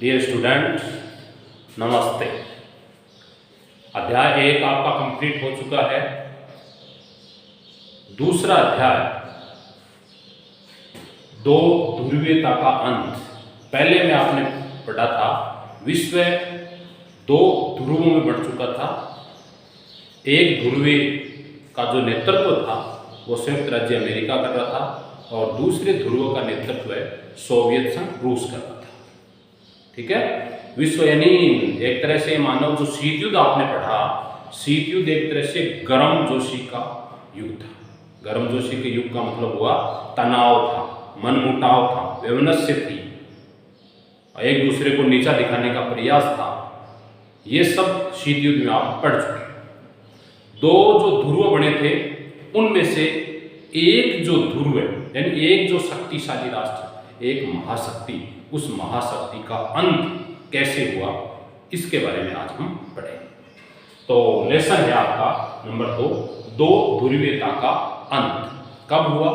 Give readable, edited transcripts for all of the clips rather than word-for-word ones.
Dear student, नमस्ते। अध्याय 1 आपका कंप्लीट हो चुका है। दूसरा अध्याय दो ध्रुवीयता का अंत। पहले में आपने पढ़ा था विश्व दो ध्रुवों में बढ़ चुका था। एक ध्रुवी का जो नेतृत्व था वो संयुक्त राज्य अमेरिका कर रहा था और दूसरे ध्रुव का नेतृत्व सोवियत संघ रूस कर रहा था। ठीक है, विश्व यानी एक तरह से मानो जो शीत युद्ध आपने पढ़ा, शीत युद्ध एक तरह से गर्म जोशी का युग था। गर्म जोशी के युग का मतलब हुआ तनाव था, मनमुटाव था, वैमनस्य थी, एक दूसरे को नीचा दिखाने का प्रयास था। ये सब शीत युद्ध में आप पढ़ चुके। दो जो ध्रुव बने थे उनमें से एक जो ध्रुव है यानी एक जो शक्तिशाली राष्ट्र, एक महाशक्ति, उस महाशक्ति का अंत कैसे हुआ इसके बारे में आज हम पढ़ेंगे। तो लेसन है आपका नंबर 2, दो ध्रुवीयता का अंत कब हुआ?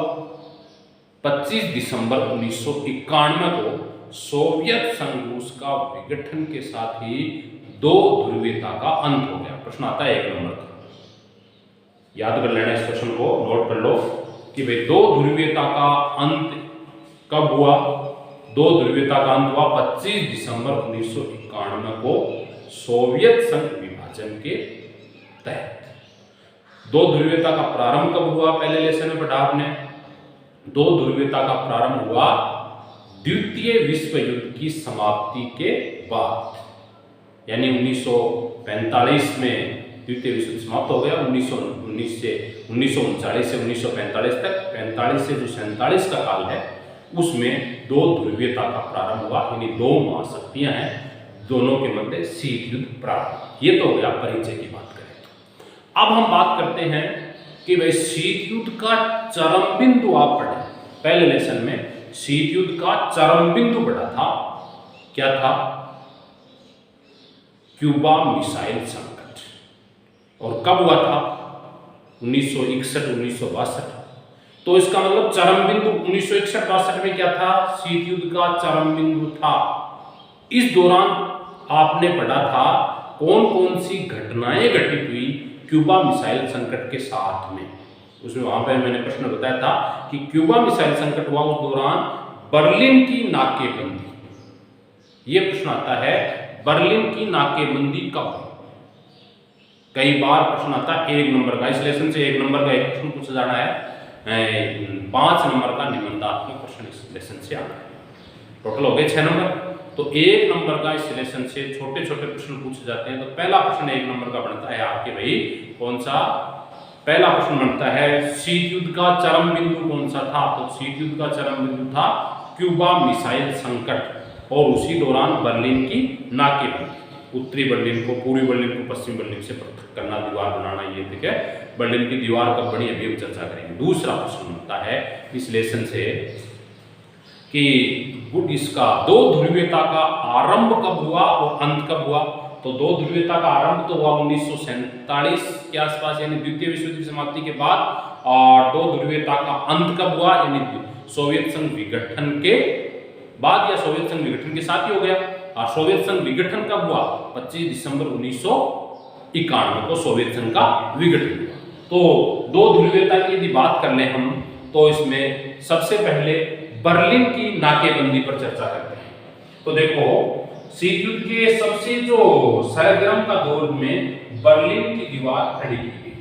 25 दिसंबर 1991 को सोवियत संघ रूस का विघटन के साथ ही दो ध्रुवीयता का अंत हो गया। प्रश्न आता है 1 नंबर का, याद कर लेना इस क्वेश्चन को, नोट कर लो कि भाई दो ध्रुवीयता का अंत कब हुआ? दो ध्रुवीयता का अंत हुआ 25 दिसंबर 1991 को सोवियत संघ विभाजन के तहत। दो ध्रुवीयता का प्रारंभ कब हुआ? पहले लेसन में पढ़ा आपने। दो ध्रुवीयता का प्रारंभ हुआ द्वितीय विश्व युद्ध की समाप्ति के बाद, यानी 1945 में द्वितीय विश्व युद्ध समाप्त हो गया। 1939 से 1945 तक, 45 से जो 47 का काल है उसमें दो ध्रुवीयता का प्रारंभ हुआ, यानी दो महाशक्तियां हैं, दोनों के मध्य शीत युद्ध प्रारंभ। ये तो हो गया परिचय की बात करें तो। अब हम बात करते हैं कि भाई शीत युद्ध का चरम बिंदु आप पढ़े। पहले लेसन में शीत युद्ध का चरम बिंदु पढ़ा था, क्या था? क्यूबा मिसाइल संकट। और कब हुआ था? 1961-1962। तो इसका मतलब चरम बिंदु 1961-62 में क्या था? शीत युद्ध का चरम बिंदु था। इस दौरान आपने पढ़ा था कौन कौन सी घटनाएं घटित हुई क्यूबा मिसाइल संकट के साथ में। उसमें वहां पर मैंने प्रश्न बताया था कि क्यूबा मिसाइल संकट हुआ उस दौरान बर्लिन की नाकेबंदी। यह प्रश्न आता है बर्लिन की नाकेबंदी कब हुई? कई बार प्रश्न आता है 1 नंबर का। इस लेसन से 1 नंबर का एक प्रश्न पूछा जाना है, 5 नंबर का निबंधात्मक प्रश्न इस लेसन से आना है। टोटल हो गए 6 नंबर। तो 1 नंबर का इस लेसन से छोटे छोटे प्रश्न पूछे जाते हैं। तो पहला प्रश्न 1 नंबर का बनता है आपके भाई कौन सा? पहला प्रश्न बनता है शीत युद्ध का चरम बिंदु कौन सा था? तो शीत युद्ध का चरम बिंदु था क्यूबा मिसाइल संकट और उसी दौरान बर्लिन की नाकेबंदी। उत्तरी बर्लिन को पूर्वी बर्लिन को पश्चिमी बर्लिन से पृथक करना, दीवार बनाना, ये ठीक है। बर्लिन की दीवार कब बनी अभी हम चर्चा करेंगे। दूसरा प्रश्न बनता है इस लेसन से कि इसका दो ध्रुवीयता का आरंभ कब हुआ और अंत कब हुआ? तो दो ध्रुवीयता का आरंभ तो हुआ 1947 के आसपास, यानी द्वितीय विश्व युद्ध की समाप्ति के बाद। और दो ध्रुवीयता का अंत कब हुआ? यानी सोवियत संघ विघटन के बाद या सोवियत संघ विघटन के साथ ही हो गया। और सोवियत संघ विघटन कब हुआ? 25 दिसंबर 1991 को सोवियत संघ का विघटन हुआ। तो दो ध्रुवीयता की यदि बात कर लें हम, तो इसमें सबसे पहले बर्लिन की नाकेबंदी पर चर्चा करते हैं। तो देखो शीत युद्ध के सबसे जो सरगर्म का दौर में बर्लिन की दीवार खड़ी की गई।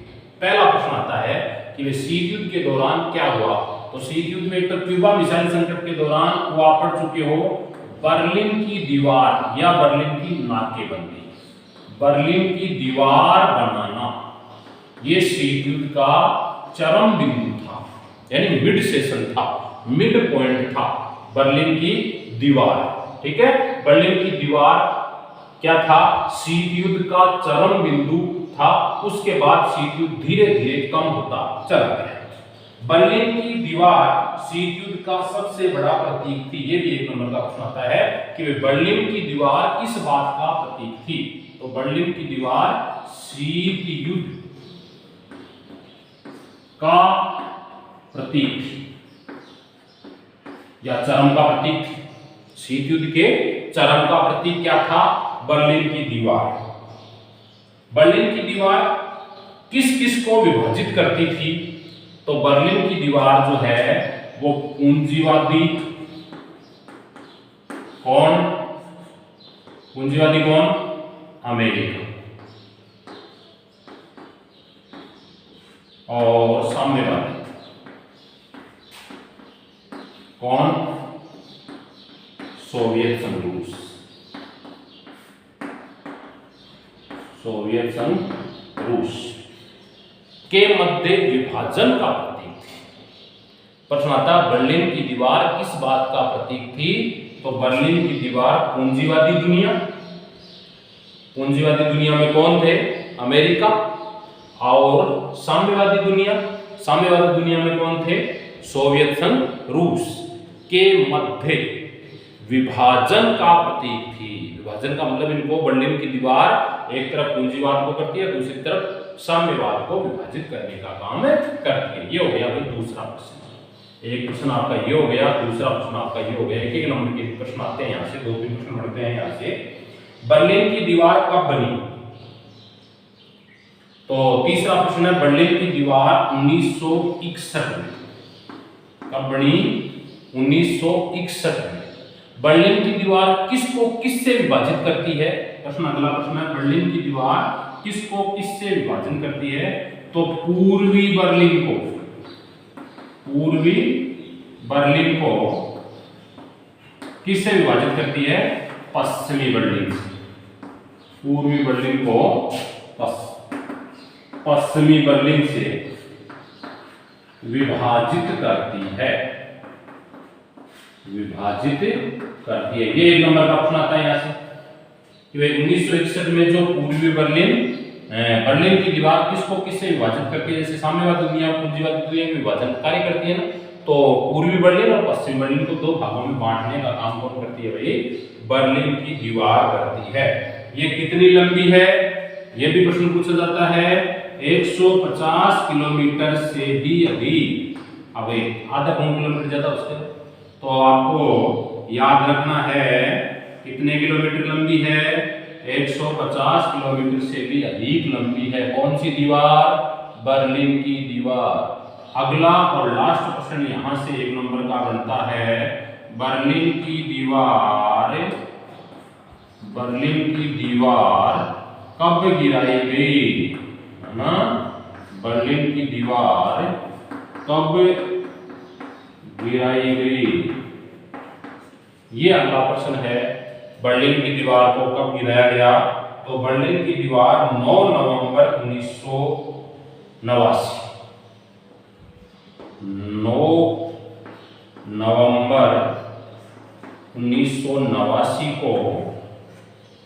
पहला प्रश्न आता है कि शीत युद्ध के दौरान क्या हुआ? तो शीत युद्ध में एक तो क्यूबा मिसाइल संकट के दौरान वो आप पढ़ चुके हो बर्लिन की दीवार या बर्लिन की नाकेबंदी। बर्लिन की दीवार बनाना ये शीत युद्ध का चरम बिंदु था, यानी मिड सेशन था, मिड पॉइंट था बर्लिन की दीवार। ठीक है, बर्लिन की दीवार क्या था? शीत युद्ध का चरम बिंदु था। उसके बाद शीत युद्ध धीरे धीरे कम होता चला गया। बर्लिन की दीवार शीत युद्ध का सबसे बड़ा प्रतीक थी। ये भी 1 नंबर का प्रश्न आता है कि बर्लिन की दीवार किस बात का प्रतीक थी? तो बर्लिन की दीवार शीत युद्ध का प्रतीक थी या चरम का प्रतीक थी। शीत युद्ध के चरम का प्रतीक क्या था? बर्लिन की दीवार। बर्लिन की दीवार किस किस को विभाजित करती थी? तो बर्लिन की दीवार जो है वो पूंजीवादी कौन? पूंजीवादी कौन? अमेरिका। और साम्यवादी कौन? सोवियत संघ रूस। सोवियत संघ रूस के मध्य विभाजन का प्रतीक थी। प्रश्न आता है बर्लिन की दीवार किस बात का प्रतीक थी? तो बर्लिन की दीवार पूंजीवादी दुनिया। पूंजीवादी दुनिया में कौन थे? अमेरिका। और साम्यवादी दुनिया, साम्यवादी दुनिया में कौन थे? सोवियत संघ रूस के मध्य विभाजन का प्रतीक थी। विभाजन का मतलब इनको बर्लिन की दीवार एक तरफ पूंजीवाद को करती है, दूसरी तरफ साम्यवाद को विभाजित करने का काम करती है। ये हो गया भाई दूसरा प्रश्न। एक प्रश्न आपका ये हो गया, दूसरा प्रश्न आपका ये हो गया। एक एक नंबर के प्रश्न आते हैं यहाँ से, 2-3 प्रश्न बढ़ते हैं यहाँ से। बर्लिन की दीवार कब बनी? तो तीसरा प्रश्न है बर्लिन की दीवार 1961 में। कब बनी? 1961 में। बर्लिन की दीवार किसको किससे विभाजित करती है? प्रश्न अगला प्रश्न है बर्लिन की दीवार किसको किससे विभाजन करती है? तो पूर्वी बर्लिन को, पूर्वी बर्लिन को किससे विभाजित करती है? पश्चिमी बर्लिन से। पूर्वी बर्लिन को पश्चिमी बर्लिन से विभाजित करती है, विभाजित करती है। ये एक नंबर का प्रश्न आता है यहाँ से कि 1961 में जो पूर्वी बर्लिन की दीवार किसको किससे विभाजित करती है? जैसे साम्यवादी दुनिया पूंजीवादी दुनिया में विभाजन कार्य करती है ना, तो पूर्वी बर्लिन और पश्चिमी बर्लिन को 2 भागों में बांटने का काम कौन करती है भाई? बर्लिन की दीवार करती है। ये कितनी लंबी है? ये भी प्रश्न पूछा जाता है। 150 किलोमीटर से भी अधिक। अब आधा पौन किलोमीटर ज्यादा उसके, तो आपको याद रखना है कितने किलोमीटर लंबी है? 150 किलोमीटर से भी अधिक लंबी है। कौन सी दीवार? बर्लिन की दीवार। अगला और लास्ट प्रश्न यहां से 1 नंबर का बनता है बर्लिन की दीवार, बर्लिन की दीवार कब गिराई गई? है ना, बर्लिन की दीवार कब गिराई गई? ये अगला प्रश्न है। बर्लिन की दीवार को कब गिराया गया? तो बर्लिन की दीवार 9 नवंबर 1989, 9 नवंबर 1989 को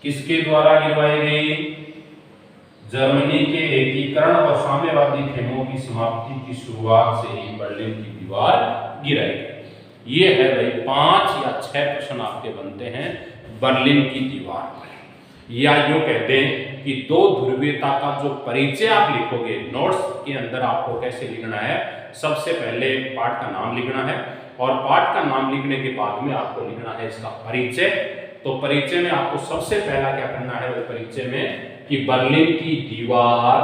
किसके द्वारा गिरवाई गई? जर्मनी के एकीकरण और साम्यवादी खेमों की समाप्ति की शुरुआत से ही बर्लिन की दीवार गिराई गई। ये है भाई 5 या 6 प्रश्न आपके बनते हैं बर्लिन की दीवार पर। या यूं कहते हैं कि 2 ध्रुवीयता का जो परिचय आप लिखोगे नोट्स के अंदर, आपको कैसे लिखना है? सबसे पहले पाठ का नाम लिखना है और पाठ का नाम लिखने के बाद में आपको लिखना है इसका परिचय। तो परिचय में आपको सबसे पहला क्या करना है? वो परिचय में कि बर्लिन की दीवार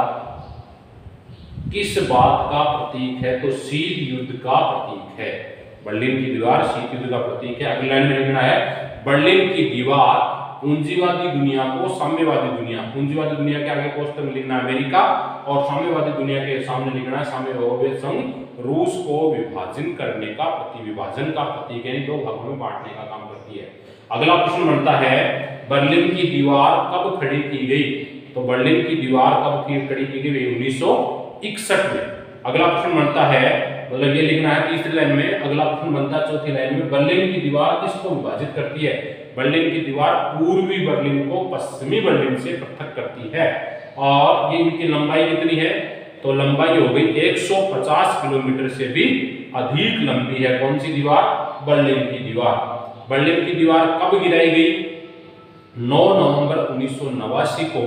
किस बात का प्रतीक है? तो शीत युद्ध का प्रतीक है। बर्लिन की दीवार शीत युद्ध का प्रतीक है। अगली लाइन में लिखना है बर्लिन की दीवार पूंजीवादी दुनिया को साम्यवादी दुनिया, पूंजीवादी दुनिया के आगे कोष्टक में लिखना है अमेरिका और साम्यवादी दुनिया के सामने लिखना है सोवियत संघ रूस को विभाजन करने का विभाजन का प्रतीक है। 2 भागों में बांटने का काम करती है। अगला प्रश्न बनता है बर्लिन की दीवार कब खड़ी की गई? तो बर्लिन की दीवार कब खड़ी की गई? 1961 में। अगला प्रश्न बनता है, मतलब ये लिखना है तीसरी लाइन में। अगला प्रश्न बनता है चौथी लाइन में, बर्लिन की दीवार किसको विभाजित करती है? बर्लिन की दीवार पूर्वी बर्लिन को पश्चिमी बर्लिन से पृथक करती है। और ये इनकी लंबाई कितनी है? तो लंबाई हो गई 150 किलोमीटर से भी अधिक लंबी है। कौन सी दीवार? बर्लिन की दीवार। बर्लिन की दीवार कब गिराई गई? 9 नवंबर 1989 को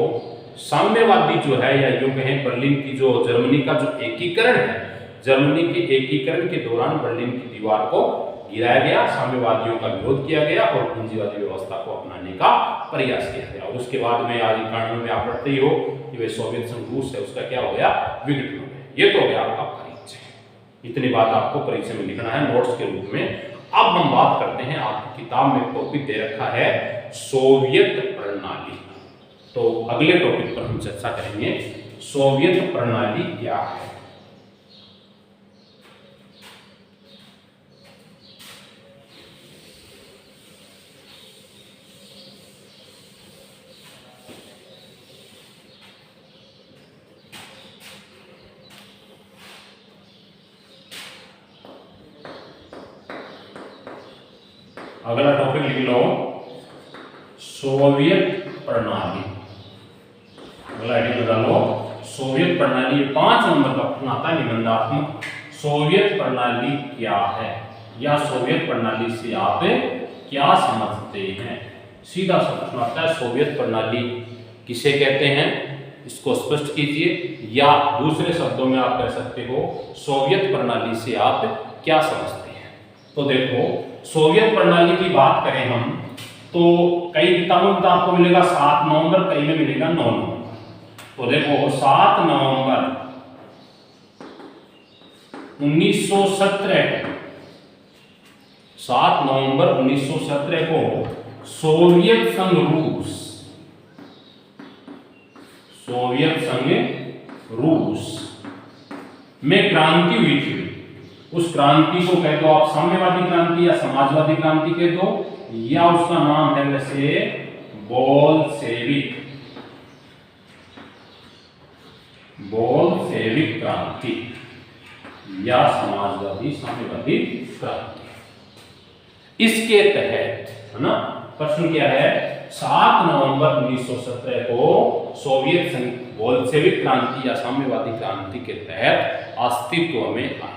साम्यवादी जो है, या यूं कहें बर्लिन की जो जर्मनी का जो एकीकरण है, जर्मनी के एकीकरण के दौरान बर्लिन की दीवार को गिराया गया, साम्यवादियों का विरोध किया गया और पूंजीवादी व्यवस्था को अपनाने का प्रयास किया गया। और उसके बाद में आज कानून में आप पढ़ते ही हो कि वे सोवियत संघ रूस है उसका क्या हो गया, विघटन हो गया। ये तो हो गया आपका परिचय। इतनी बात आपको परिचय में लिखना है नोट्स के रूप में। अब हम बात करते हैं, आपकी किताब में टॉपिक दे रखा है सोवियत प्रणाली। तो अगले टॉपिक पर हम चर्चा करेंगे सोवियत प्रणाली क्या है। अगला टॉपिक लिख लो सोवियत प्रणाली। अगला हेडिंग बता लो सोवियत प्रणाली। 5 नंबर का प्रश्न आता है निबंधात्मक, सोवियत प्रणाली क्या है या सोवियत प्रणाली से आप क्या समझते हैं। सीधा सा प्रश्न आता है सोवियत प्रणाली किसे कहते हैं, इसको स्पष्ट कीजिए, या दूसरे शब्दों में आप कह सकते हो सोवियत प्रणाली से आप क्या समझते हैं। तो देखो सोवियत प्रणाली की बात करें हम तो कई किताबों में आपको मिलेगा 7 नवंबर, कई में मिलेगा 9 नवंबर। तो देखो 7 नवंबर 1917 7 नवंबर 1917 को सोवियत संघ रूस में क्रांति हुई थी। उस क्रांति को कह दो आप साम्यवादी क्रांति या समाजवादी क्रांति कह दो, या उसका नाम है वैसे बोल्शेविक क्रांति या समाजवादी साम्यवादी क्रांति। इसके तहत है ना, प्रश्न क्या है, 7 नवंबर 1917 को सोवियत संघ बोल्शेविक क्रांति या साम्यवादी क्रांति के तहत अस्तित्व में आया।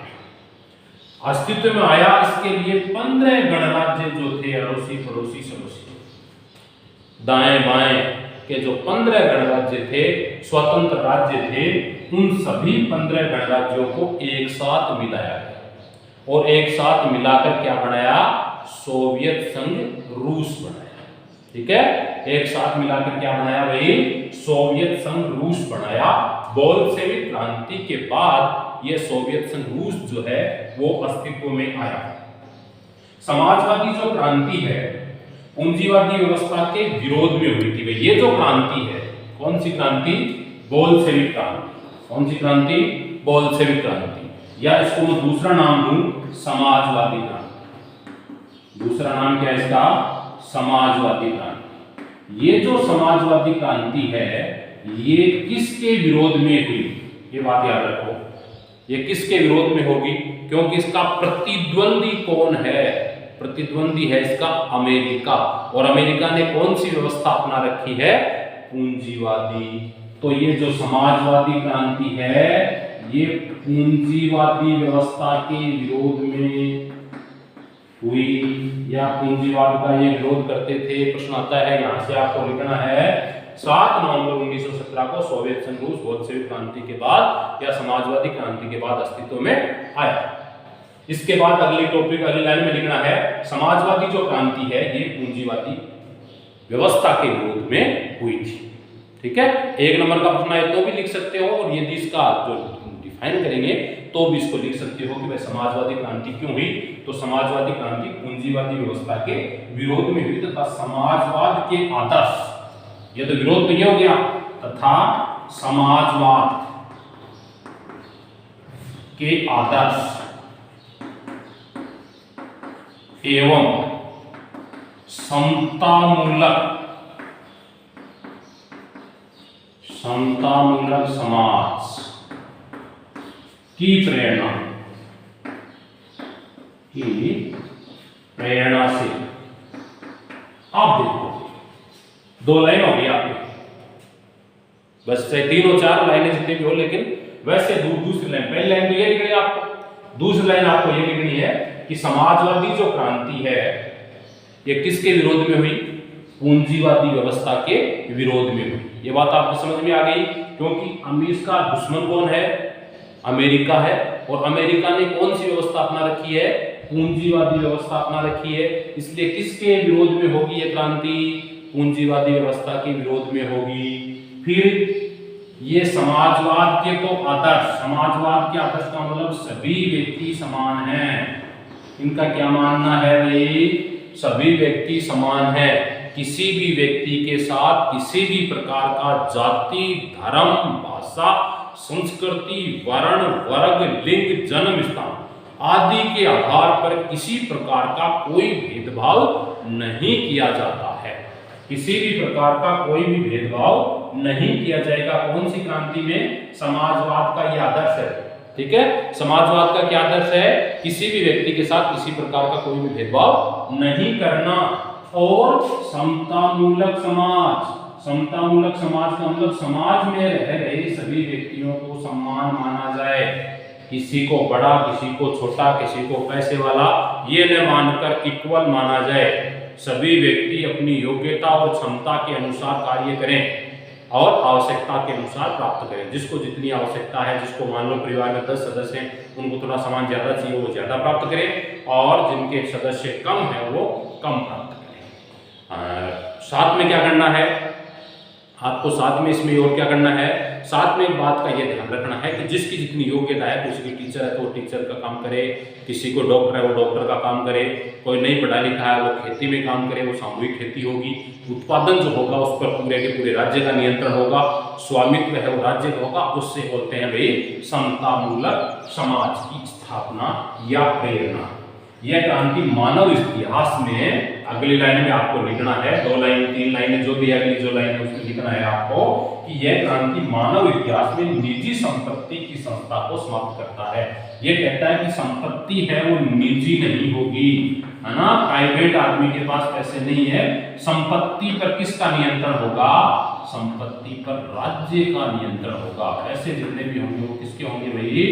अस्तित्व में आया, इसके लिए 15 गणराज्य जो थे अड़ोसी पड़ोसी सड़ोसी दाएं बाएं के जो 15 गणराज्य थे, स्वतंत्र राज्य थे, उन सभी 15 गणराज्यों को एक साथ मिलाया गया और एक साथ मिलाकर क्या बनाया, सोवियत संघ रूस बनाया। ठीक है, एक साथ मिलाकर क्या बनाया भाई, सोवियत संघ रूस बनाया। बोल्शेविक क्रांति के बाद यह सोवियत संघ रूस जो है वो अस्तित्व में आया। समाजवादी जो क्रांति है पूंजीवादी व्यवस्था के विरोध में हुई थी। ये जो क्रांति है, कौन सी क्रांति, बोल्शेविक क्रांति। कौन सी क्रांति, बोल्शेविक क्रांति, या इसको मैं दूसरा नाम दूं समाजवादी क्रांति। दूसरा नाम क्या है इसका, समाजवादी क्रांति। ये जो समाजवादी क्रांति है ये किसके विरोध में हुई, ये बात याद रखो, ये किसके विरोध में होगी, क्योंकि इसका प्रतिद्वंदी कौन है, प्रतिद्वंदी है इसका अमेरिका। और अमेरिका ने कौन सी व्यवस्था अपना रखी है, पूंजीवादी। तो ये जो समाजवादी क्रांति है ये पूंजीवादी व्यवस्था के विरोध में हुई, या पूंजीवाद का ये विरोध करते थे। प्रश्न आता है, यहां से आपको लिखना है 7 नवंबर 1917 को सोवियत संघ रूस बोल्शेविक क्रांति के बाद या समाजवादी क्रांति के बाद अस्तित्व में आया। इसके बाद अगली टॉपिक अगली लाइन में लिखना है समाजवादी जो क्रांति है ये पूंजीवादी व्यवस्था के विरोध में हुई थी। ठीक है, 1 नंबर का प्रश्न है तो भी लिख सकते हो, और यदि इसका जो डिफाइन करेंगे तो भी इसको लिख सकते हो कि भाई समाजवादी क्रांति क्यों हुई। तो समाजवादी क्रांति पूंजीवादी व्यवस्था के विरोध में हुई तथा समाजवाद के आदर्श, ये तो विरोध तो ये हो गया, तथा समाजवाद के आदर्श एवं समतामूलक समाज की प्रेरणा से। आप देखो 2 लाइन हो गई आपकी, बस चाहे 3 और 4 लाइनें जितनी भी हो, लेकिन वैसे दूसरी लाइन, पहली लाइन तो ये लिखनी है आपको, दूसरी लाइन आपको ये लिखनी है कि समाजवादी जो क्रांति है ये किसके विरोध में हुई, पूंजीवादी व्यवस्था के विरोध में हुई। ये बात आपको समझ में आ गई, क्योंकि इसका दुश्मन कौन है, अमेरिका है, और अमेरिका ने कौन सी व्यवस्था अपना रखी है, पूंजीवादी व्यवस्था अपना रखी है, इसलिए किसके विरोध में होगी ये क्रांति? पूंजीवादी व्यवस्था के विरोध में होगी। फिर ये समाजवाद के तो आदर्श, समाजवाद के आदर्श का मतलब सभी व्यक्ति समान हैं। इनका क्या मानना है भाई? सभी व्यक्ति समान है, किसी भी व्यक्ति के साथ किसी भी प्रकार का जाति, धर्म, भाषा, संस्कृति, वर्ण, वर्ग, लिंग, जन्म स्थान आदि के आधार पर किसी प्रकार का कोई भेदभाव नहीं किया जाता है। किसी भी प्रकार का कोई भी भेदभाव नहीं किया जाएगा। कौन सी क्रांति में? समाजवाद का यह आदर्श है। ठीक है, समाजवाद का क्या आदर्श है? किसी भी व्यक्ति के साथ किसी प्रकार का कोई भी भेदभाव नहीं करना। और समतामूलक समाज, समतामूलक समाज का मतलब समाज में रह रहे सभी व्यक्तियों को समान माना जाए, किसी को बड़ा, किसी को छोटा, किसी को पैसे वाला ये न मानकर इक्वल माना जाए। सभी व्यक्ति अपनी योग्यता और क्षमता के अनुसार कार्य करें और आवश्यकता के अनुसार प्राप्त करें। जिसको जितनी आवश्यकता है, जिसको मान लो परिवार में 10 सदस्य हैं, उनको थोड़ा सामान ज्यादा चाहिए, वो ज्यादा प्राप्त करें, और जिनके सदस्य कम है वो कम प्राप्त करें। साथ में क्या करना है आपको? साथ में इसमें और क्या करना है? साथ में एक बात का ये ध्यान रखना है कि जिसकी जितनी योग्यता है, किसी की टीचर है तो वो टीचर का काम करे, किसी को डॉक्टर है वो डॉक्टर का काम करे, कोई नहीं पढ़ा लिखा है वो खेती में काम करे, वो सामूहिक खेती होगी, उत्पादन जो होगा उस पर पूरे के पूरे राज्य का नियंत्रण होगा, स्वामित्व है वो राज्य का होगा। उससे बोलते हैं भाई समतामूलक समाज की स्थापना या प्रेरणा। यह क्रांति मानव इतिहास में, अगली लाइन में आपको लिखना है, 2 लाइन 3 लाइनें जो भी अगली जो लाइन है उसमें लिखना है आपको कि यह क्रांति मानव इतिहास में निजी संपत्ति की संस्था को समाप्त करता है। यह कहता है कि संपत्ति है वो निजी नहीं होगी, है ना, प्राइवेट आदमी के पास पैसे नहीं है। संपत्ति पर किसका नियंत्रण होगा? संपत्ति पर राज्य का नियंत्रण होगा। पैसे जितने भी होंगे वो किसके होंगे भाई?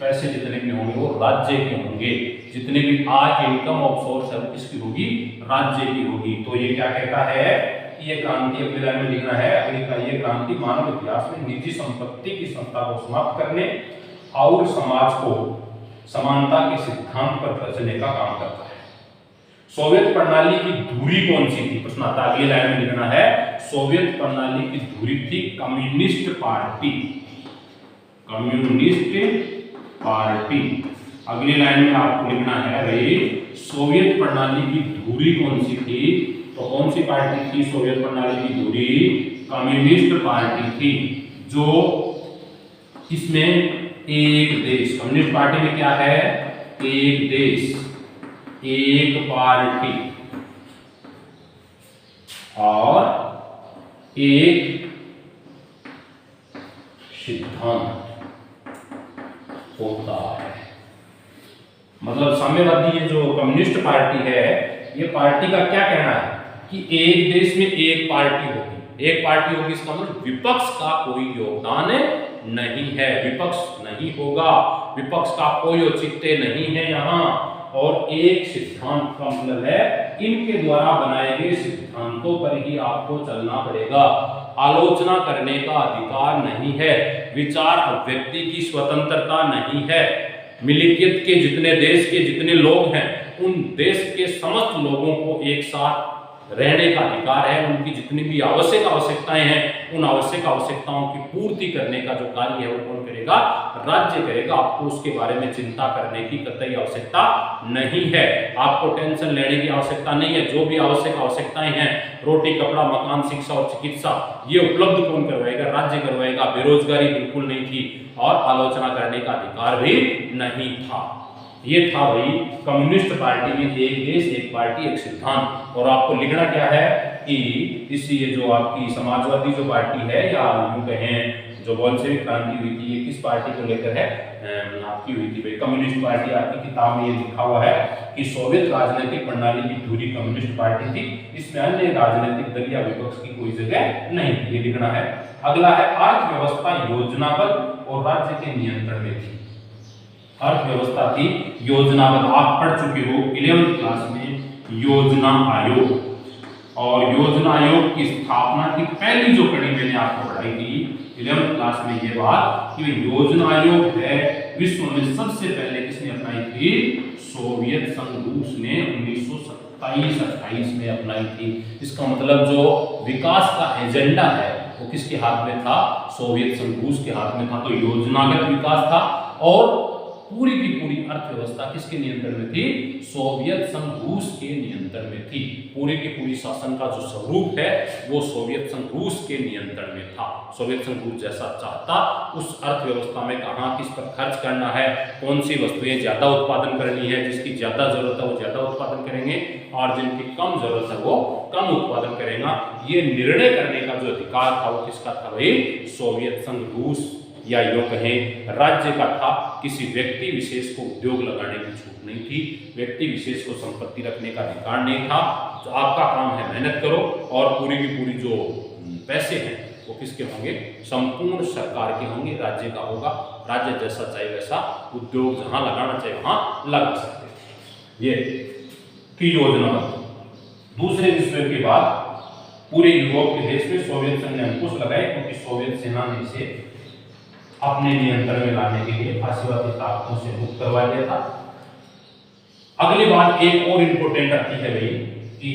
पैसे जितने भी होंगे वो राज्य के होंगे। जितने भी आय, इनकम ऑफ सोर्स है वो किसकी होगी? राज्य की होगी। तो ये क्या कहता है? ये क्रांति अपने लाइन में लिखना है, अगली का ये क्रांति मानव इतिहास में निजी संपत्ति की संस्था को समाप्त करने और समाज को समानता के सिद्धांत पर रचने का काम करता है। सोवियत प्रणाली की धुरी कौन सी थी? प्रश्न आता है, अगली लाइन में लिखना है। सोवियत प्रणाली की धुरी थी कम्युनिस्ट पार्टी, कम्युनिस्ट पार्टी। अगली लाइन में आपको लिखना है भाई सोवियत प्रणाली की धुरी कौन सी थी? तो कौन सी पार्टी थी सोवियत प्रणाली की धुरी? कम्युनिस्ट पार्टी थी। जो इसमें एक देश, कम्युनिस्ट पार्टी में क्या है? एक देश, एक पार्टी और एक सिद्धांत होता है। मतलब साम्यवादी ये जो कम्युनिस्ट पार्टी है, ये पार्टी का क्या कहना है कि एक देश में एक पार्टी होगी। एक पार्टी होगी इसका मतलब विपक्ष का कोई योगदान नहीं है, विपक्ष नहीं होगा, विपक्ष का कोई औचित्य नहीं है यहाँ। और एक सिद्धांत का मतलब है इनके द्वारा बनाए गए सिद्धांतों पर ही आपको चलना पड़ेगा। आलोचना करने का अधिकार नहीं है, विचार अभिव्यक्ति की स्वतंत्रता नहीं है। मिलिकियत के जितने देश के जितने लोग हैं उन देश के समस्त लोगों को एक साथ रहने का अधिकार है। उनकी जितनी भी आवश्यकताएं हैं उन आवश्यक आवश्यकताओं की पूर्ति करने का जो कार्य है वो कौन करेगा? राज्य करेगा। आपको उसके बारे में चिंता करने की कतई आवश्यकता नहीं है, आपको टेंशन लेने की आवश्यकता नहीं है। जो भी आवश्यक आवश्यकताएं हैं, रोटी, कपड़ा, मकान, शिक्षा और चिकित्सा, ये उपलब्ध कौन करवाएगा? राज्य करवाएगा। बेरोजगारी बिल्कुल नहीं थी और आलोचना करने का अधिकार भी नहीं था। ये था भाई कम्युनिस्ट पार्टी में एक देश एक पार्टी एक सिद्धांत। और आपको लिखना क्या है कि इस ये जो आपकी समाजवादी जो पार्टी है या यूं कहें जो बोल्शेविक क्रांति हुई थी, ये किस पार्टी को लेकर है? आपकी हुई थी भाई कम्युनिस्ट पार्टी। आपकी किताब में ये लिखा हुआ है कि सोवियत राजनीतिक प्रणाली की धुरी कम्युनिस्ट पार्टी थी, इसमें अन्य राजनीतिक दल या विपक्ष की कोई जगह नहीं थी, ये लिखना है। अगला है अर्थव्यवस्था योजनाबद्ध और राज्य के नियंत्रण में थी। अर्थव्यवस्था थी योजनाबद्ध। आप पढ़ चुके हो 11वीं क्लास में योजना आयोग, और योजना आयोग की स्थापना की पहली जो कड़ी मैंने आपको पढ़ाई थी 11वीं क्लास में ये बात कि योजना आयोग है विश्व में सबसे पहले किसने अपनाई थी? सोवियत संघ रूस ने 1927-28 में अपनाई थी। इसका मतलब जो विकास का एजेंडा है वो किसके हाथ में था? सोवियत संघ रूस के हाथ में था। तो योजनागत विकास था और पूरी की पूरी अर्थव्यवस्था किसके नियंत्रण में थी? सोवियत संघ रूस के नियंत्रण में थी। पूरी की पूरी शासन का जो स्वरूप है वो सोवियत संघ रूस के नियंत्रण में था। सोवियत संघ रूस जैसा चाहता उस अर्थव्यवस्था में कहाँ किस पर खर्च करना है, कौन सी वस्तुएं ज्यादा उत्पादन करनी है, जिसकी ज्यादा जरूरत है वो ज्यादा उत्पादन करेंगे और जिनकी कम जरूरत है वो कम उत्पादन करेगा। ये निर्णय करने का जो अधिकार था वो किसका था भाई? सोवियत संघ रूस या यूं कहें राज्य का था। किसी व्यक्ति विशेष को उद्योग लगाने की छूट नहीं थी, व्यक्ति विशेष को संपत्ति रखने का अधिकार नहीं था। तो आपका काम है मेहनत करो और पूरी की पूरी जो पैसे हैं वो किसके होंगे? संपूर्ण सरकार के होंगे, राज्य का होगा। राज्य जैसा चाहे वैसा उद्योग जहां लगाना चाहे वहां लगा सकते थे। ये की योजना। दूसरे विश्व युद्ध के बाद पूरे यूरोप के देश में सोवियत संघ ने अंकुश लगाए क्योंकि सोवियत सेना ने इसे अपने नियंत्रण में लाने के लिए फासीवादी ताकतों से मुक्त करवा लिया था। अगली बात एक और इंपोर्टेंट आती है भाई कि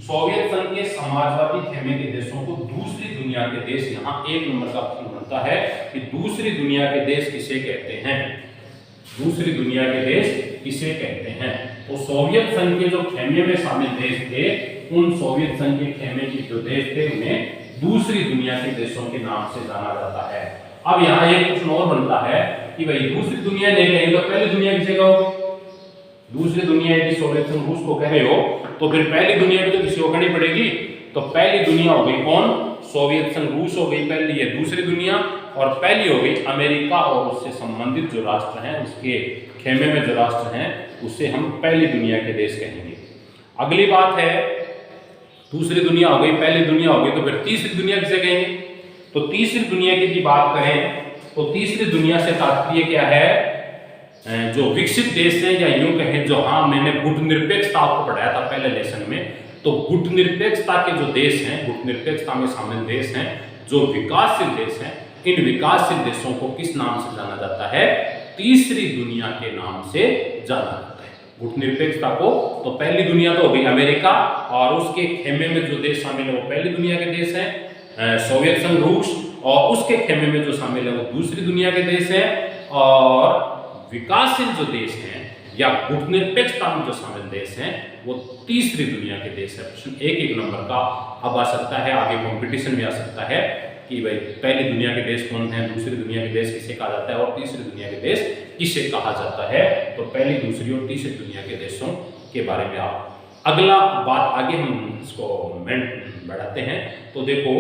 सोवियत संघ के समाजवादी खेमे के देशों को दूसरी दुनिया के देश, यहाँ एक नंबर का प्रश्न बनता है कि दूसरी दुनिया के देश किसे कहते हैं? दूसरी दुनिया के देश किसे कहते हैं? तो सोवियत संघ के जो खेमे में शामिल देश थे उन सोवियत संघ के खेमे के जो देश थे उन्हें दूसरी दुनिया के देशों के नाम से जाना जाता है। अब यहाँ एक प्रश्न और बनता है कि भाई दूसरी दुनिया नहीं कहेंगे तो पहली दुनिया किसे कहोगे? दूसरी दुनिया यदि सोवियत संघ रूस को कह रहे हो तो फिर पहली दुनिया भी तो किसी को कहनी पड़ेगी। तो पहली दुनिया हो गई कौन? सोवियत संघ रूस हो गई पहली, है दूसरी दुनिया, और पहली हो गई अमेरिका और उससे संबंधित जो राष्ट्र हैं, उसके खेमे में जो राष्ट्र हैं उसे हम पहली दुनिया के देश कहेंगे। अगली बात है दूसरी दुनिया हो गई, पहली दुनिया हो गई, तो फिर तीसरी दुनिया किसे कहेंगे? तो तीसरी दुनिया की बात करें तो तीसरी दुनिया से तात्पर्य क्या है? जो विकसित देश है या यूं कहें जो, हाँ मैंने गुटनिरपेक्षता आपको पढ़ाया था पहले लेसन में, तो गुटनिरपेक्षता के जो देश हैं, गुटनिरपेक्षता में शामिल देश हैं, जो विकासशील देश हैं, इन विकासशील देशों को किस नाम से जाना जाता है? तीसरी दुनिया के नाम से जाना जाता है। गुटनिरपेक्षता को तो पहली दुनिया तो हो गई अमेरिका और उसके खेमे में जो देश शामिल है वो पहली दुनिया के देश हैं, सोवियत संघ रूस, और उसके खेमे में जो शामिल है वो दूसरी दुनिया के देश हैं, और विकासशील जो देश हैं या गुटनिरपेक्षता में जो शामिल देश हैं वो तीसरी दुनिया के देश है। प्रश्न एक नंबर का अब आ सकता है, आगे कंपटीशन में आ सकता है कि भाई पहली दुनिया के देश कौन है, दूसरी दुनिया के देश किसे कहा जाता है और तीसरी दुनिया के देश किसे कहा जाता है। तो पहली, दूसरी और तीसरी दुनिया के देशों के बारे में आप अगला बात आगे हम इसको बढ़ाते हैं। तो देखो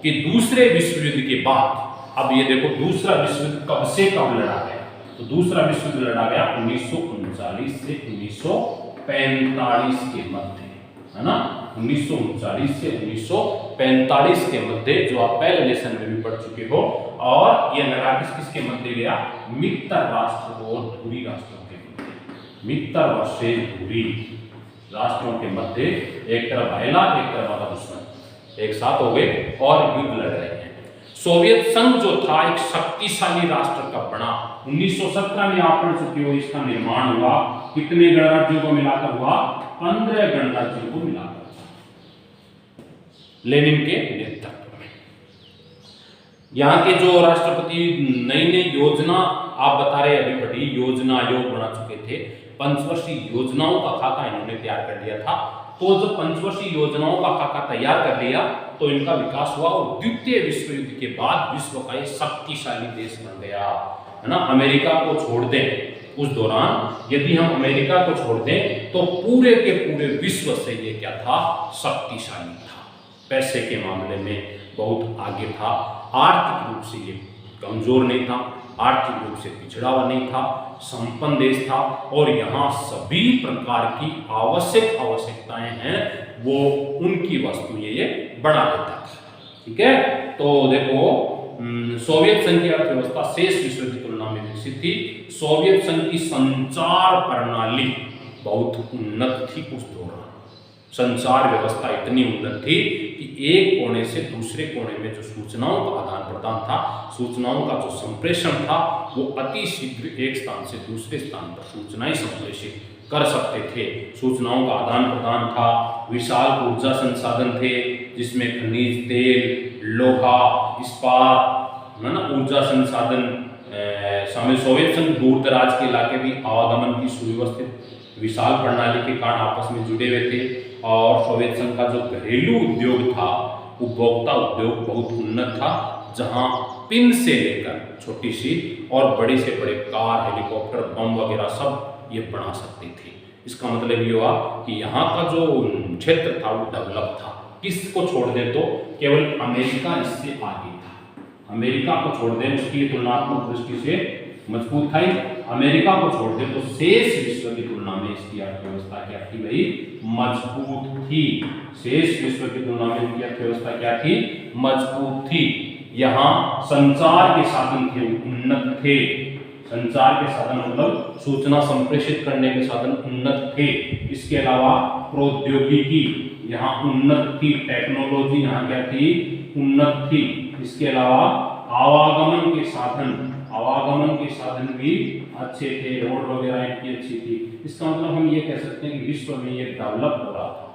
कि दूसरे विश्व युद्ध के बाद, अब ये देखो दूसरा विश्व युद्ध कब से कब लड़ा गया? तो दूसरा विश्व युद्ध लड़ा गया 1939 से 1945 के मध्य, है ना? 1939 से 1945 के मध्य, जो आप पहले लेसन में भी पढ़ चुके हो। और ये लड़ा किसके मध्य गया? मित्र राष्ट्र और धुरी राष्ट्रों के मध्य, मित्र वर्सेस धुरी राष्ट्रों के मध्य। एक तरफ पहला, एक तरफ वाला दुश्मन एक साथ हो गए और युद्ध लड़ रहे हैं। सोवियत संघ जो था एक शक्तिशाली राष्ट्र कब बना? 1917 में आप पढ़ चुके हो, इसका निर्माण हुआ कितने गणराज्यों को मिलाकर हुआ? 15 गणराज्यों को मिलाकर, लेनिन के नेतृत्व में। यहाँ के जो राष्ट्रपति नई नई योजना आप बता रहे अभी पढ़ी, योजना आयोग बना चुके थे, पंचवर्षीय योजनाओं का खाका इन्होंने तैयार कर लिया था। तो जब पंचवर्षीय योजनाओं का खाका तैयार कर लिया तो इनका विकास हुआ और द्वितीय विश्व युद्ध के बाद विश्व का एक शक्तिशाली देश बन गया, है ना? अमेरिका को छोड़ दें उस दौरान, यदि हम अमेरिका को छोड़ दें तो पूरे के पूरे विश्व से ये क्या था? शक्तिशाली था। पैसे के मामले में बहुत आगे था, आर्थिक रूप से ये कमजोर नहीं था, आर्थिक रूप से पिछड़ा हुआ नहीं था, संपन्न देश था, और यहाँ सभी प्रकार की आवश्यकताएं हैं वो उनकी वस्तुएं ये बढ़ा देता था। ठीक है, तो देखो सोवियत संघ की अर्थव्यवस्था शेष विश्व की तुलना में विकसित थी। सोवियत संघ की संचार प्रणाली बहुत उन्नत थी उस दौरान, संचार व्यवस्था इतनी उन्नत थी कि एक कोने से दूसरे कोने में जो सूचनाओं का आदान प्रदान था, सूचनाओं का जो संप्रेषण था, वो अति शीघ्र एक स्थान से दूसरे स्थान पर सूचनाएं संप्रेषित कर सकते थे। सूचनाओं का आदान प्रदान था, विशाल ऊर्जा संसाधन थे जिसमें खनिज तेल, लोहा, इस्पात, है ना, ऊर्जा संसाधन शामिल। सोवियत संघ दूर दराज के इलाके भी आवागमन की सुव्यवस्थित विशाल प्रणाली के कारण आपस में जुड़े हुए थे। और सोवियत संघ का जो घरेलू उद्योग था, उपभोक्ता उद्योग बहुत उन्नत था, जहां पिन से लेकर छोटी सी और बड़ी से बड़े कार, हेलीकॉप्टर, बम वगैरह सब ये बना सकते थे। इसका मतलब ये हुआ कि यहाँ का जो क्षेत्र था वो डेवलप था। किसको छोड़ दें तो केवल अमेरिका इससे आगे था। अमेरिका को छोड़ दें, उसकी तुलनात्मक दृष्टि से मजबूत था। अमेरिका को छोड़ दें तो शेष विश्व की तुलना में इसकी अर्थव्यवस्था क्या थी भाई? मजबूत थी। शेष विश्व की तुलना में इनकी अर्थव्यवस्था क्या थी? मजबूत थी। यहाँ संचार के साधन थे, उन्नत थे। संचार के साधन मतलब सूचना संप्रेषित करने के साधन उन्नत थे। इसके अलावा प्रौद्योगिकी यहाँ उन्नत थी, टेक्नोलॉजी यहाँ क्या थी? उन्नत थी। इसके अलावा आवागमन के साधन भी अच्छे थे, रोड वगैरह इनकी अच्छी थी। इसका मतलब हम ये कह सकते हैं कि विश्व में ये डेवलप हो रहा था।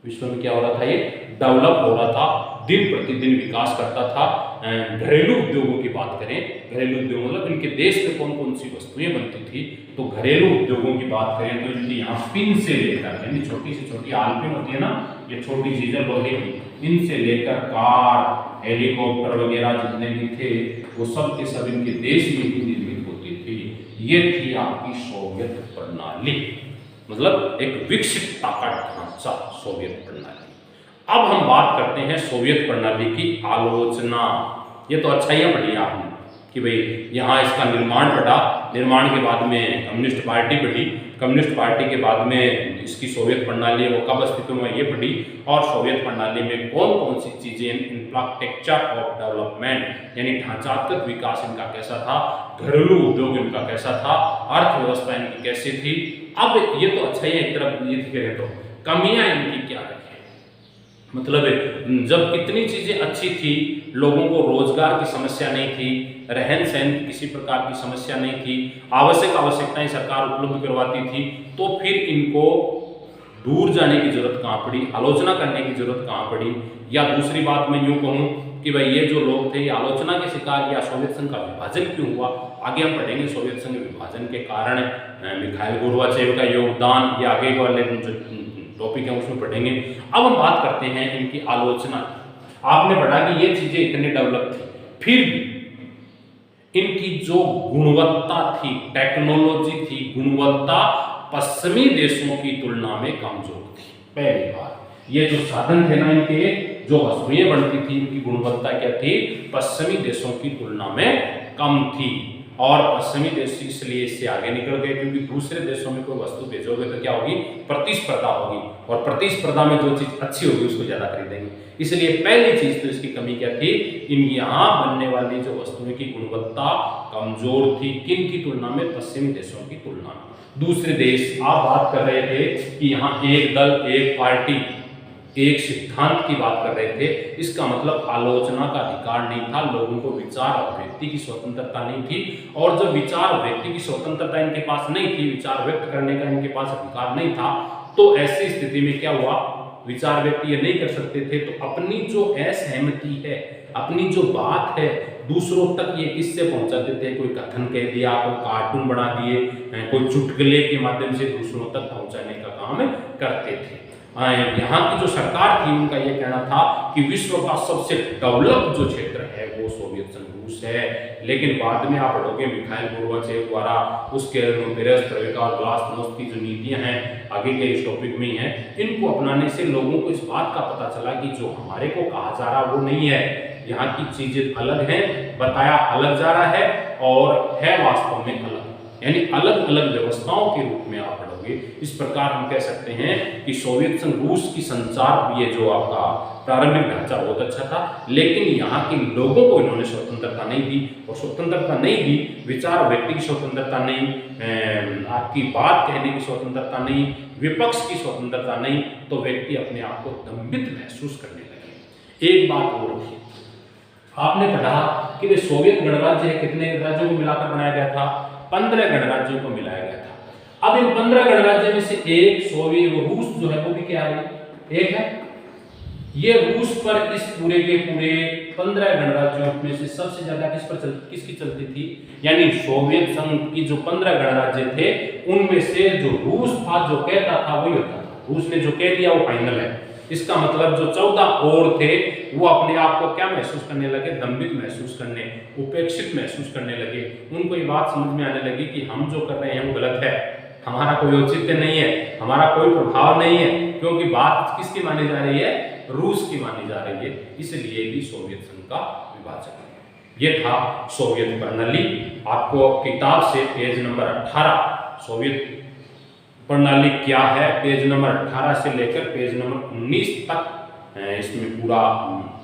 विश्व में क्या हो रहा था? ये डेवलप हो रहा था, दिन प्रतिदिन विकास करता था। घरेलू उद्योगों की बात करें, घरेलू उद्योग मतलब इनके देश में कौन कौन सी वस्तुएं बनती थी, तो घरेलू उद्योगों की बात करें तो इनके यहाँ पिन से लेकर, यानी छोटी से छोटी आलपिन होती है ना, ये छोटी चीजें लोहे की, इनसे लेकर कार, हेलीकॉप्टर वगैरह जितने भी थे वो सब के सब इनके देश में ही निर्मित होती थी। ये थी आपकी सोवियत प्रणाली, मतलब एक विकसित ताकत ढांचा सोवियत प्रणाली। अब हम बात करते हैं सोवियत प्रणाली की आलोचना। ये तो अच्छा ही पढ़ी आपने कि भाई यहाँ इसका निर्माण बढ़ा, निर्माण के बाद में कम्युनिस्ट पार्टी बढ़ी, कम्युनिस्ट पार्टी के बाद में इसकी सोवियत प्रणाली वो कब अस्तित्व में ये बढ़ी, और सोवियत प्रणाली में कौन कौन सी चीज़ें, इंफ्रास्ट्रक्चर ऑफ डेवलपमेंट यानी ढांचागत विकास इनका कैसा था, घरेलू उद्योग इनका कैसा था, अर्थव्यवस्था इनकी कैसी थी। अब ये तो अच्छा ही एक तरफ ये दिखे, तो कमियां इनकी क्या रही, मतलब जब इतनी चीजें अच्छी थी, लोगों को रोजगार की समस्या नहीं थी, रहन सहन की किसी प्रकार की समस्या नहीं थी, आवश्यकताएं सरकार उपलब्ध करवाती थी, तो फिर इनको दूर जाने की जरूरत कहाँ पड़ी, आलोचना करने की जरूरत कहाँ पड़ी। या दूसरी बात मैं यूं कहूँ कि भाई ये जो लोग थे, ये आलोचना के शिकार या सोवियत संघ का विभाजन क्यों हुआ, आगे हम पढ़ेंगे सोवियत संघ विभाजन के कारण मिखाइल गोर्बाचेव का योगदान, या आगे वाले जो टॉपिक है उसमें पढ़ेंगे। अब हम बात करते हैं इनकी आलोचना। आपने पढ़ा कि ये चीजें इतनी डेवलप थी, फिर भी इनकी जो गुणवत्ता थी, टेक्नोलॉजी थी, गुणवत्ता पश्चिमी देशों की तुलना में कमजोर थी। पहली बात, ये जो साधन थे ना, इनके जो वस्तुएं बनती थी, इनकी गुणवत्ता क्या थी? पश्चिमी देशों की तुलना में कम थी। और पश्चिमी देश इसलिए इससे आगे निकल गए क्योंकि दूसरे देशों में कोई वस्तु भेजोगे तो क्या होगी? प्रतिस्पर्धा होगी, और प्रतिस्पर्धा में जो चीज अच्छी होगी उसको ज्यादा खरीदेंगे। इसलिए पहली चीज तो इसकी कमी क्या थी? इन यहाँ बनने वाली जो वस्तुओं की गुणवत्ता कमजोर थी। किन की तुलना में? पश्चिमी देशों की तुलना में। दूसरे देश, आप बात कर रहे थे कि यहाँ एक दल, एक पार्टी, एक सिद्धांत की बात कर रहे थे। इसका मतलब आलोचना का अधिकार नहीं था, लोगों को विचार और व्यक्ति की स्वतंत्रता नहीं थी। और जब विचार और व्यक्ति की स्वतंत्रता इनके पास नहीं थी, विचार व्यक्त करने का इनके पास अधिकार नहीं था, तो ऐसी स्थिति में क्या हुआ? विचार व्यक्ति ये नहीं कर सकते थे, तो अपनी जो असहमति है, अपनी जो बात है, दूसरों तक ये किससे पहुंचाते थे? कोई कथन कह दिया, कोई कार्टून बना दिए, कोई चुटकुले के माध्यम से दूसरों तक पहुंचाने का काम करते थे। यहाँ की जो सरकार थी, उनका ये कहना था कि विश्व का सबसे डेवलप जो क्षेत्र है वो सोवियत संघ रूस है। लेकिन बाद में आप पढ़ोगे मिखाइल गोर्बाचेव द्वारा, उसके पेरेस्ट्रोइका और ग्लासनोस्त की जो नीतियां हैं, आगे के इस टॉपिक में ही हैं, इनको अपनाने से लोगों को इस बात का पता चला कि जो हमारे को कहा जा रहा वो नहीं है, यहाँ की चीजें अलग हैं, बताया अलग जा रहा है और है वास्तव में अलग। यानी अलग अलग व्यवस्थाओं के रूप में आप पढ़ोगे। इस प्रकार हम कह सकते हैं कि सोवियत संघ रूस की संचार, ये जो आपका प्रारंभिक ढांचा बहुत अच्छा था, लेकिन यहाँ के लोगों को इन्होंने स्वतंत्रता नहीं दी, और स्वतंत्रता नहीं दी, विचार व्यक्ति की स्वतंत्रता नहीं, आपकी बात कहने की स्वतंत्रता नहीं, विपक्ष की स्वतंत्रता नहीं, तो व्यक्ति अपने आप को दंभित महसूस करने लगे। एक बात और थी, आपने पढ़ा कि वे सोवियत गणराज्य कितने राज्यों को मिलाकर बनाया गया था? 15 गणराज्यों को मिलाया गया था। अब इन 15 गणराज्य में से एक सोवियत रूस जो है वो भी क्या है? एक है। ये रूस पर इस पूरे के पूरे 15 गणराज्यों में से सबसे ज्यादा किसकी चलती थी? यानी सोवियत संघ की जो 15 गणराज्य थे उनमें से जो रूस था, जो कहता था वही होता था। रूस ने जो कह दिया वो फाइनल है। इसका मतलब जो 14 और थे वो अपने आप को क्या महसूस करने लगे? दंभित महसूस करने, उपेक्षित महसूस करने लगे। उनको ये बात समझ में आने लगी कि हम जो कर रहे हैं वो गलत है, हमारा कोई औचित्य नहीं है, हमारा कोई प्रभाव नहीं है, क्योंकि बात किसकी मानी जा रही है? रूस की मानी जा रही है। इसलिए भी सोवियत संघ का विभाजन। ये था सोवियत प्रणाली। आपको किताब से पेज नंबर 18 सोवियत प्रणाली क्या है, पेज नंबर 18 से लेकर पेज नंबर 19 तक इसमें पूरा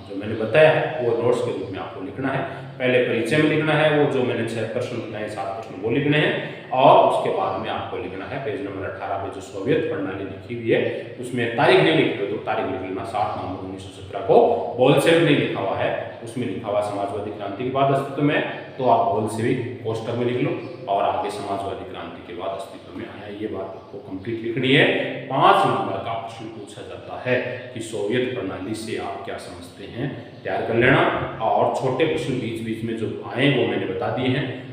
जो मैंने बताया है वो नोट्स के रूप में आपको लिखना है। पहले परिचय में लिखना है, वो जो मैंने 6 प्रश्न बताए, 7 प्रश्न वो लिखने हैं, और उसके बाद में आपको लिखना है पेज नंबर 18 पे जो सोवियत प्रणाली लिखी हुई है उसमें तारीख नहीं लिखी हो तो तारीख लिख लेना। 7 नवंबर 1917 को बोल्शेविक नहीं लिखा हुआ है, उसमें लिखा हुआ समाजवादी क्रांति के बाद अस्तित्व में, तो आप बोल्शेविक कोष्टक में लिख लो, और आगे समाजवादी क्रांति के बाद अस्तित्व में आया। ये बात आपको कंप्लीट लिखनी है। 5 नंबर का प्रश्न पूछा जाता है कि सोवियत प्रणाली से आप क्या समझते हैं, तैयार कर लेना। और छोटे प्रश्न बीच बीच में जो आए वो मैंने बता दिए हैं।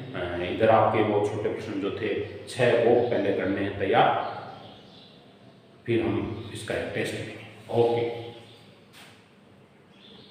इधर आपके वो छोटे प्रश्न जो थे 6 वो पहले करने हैं तैयार, फिर हम इसका एक टेस्ट लेंगे। ओके।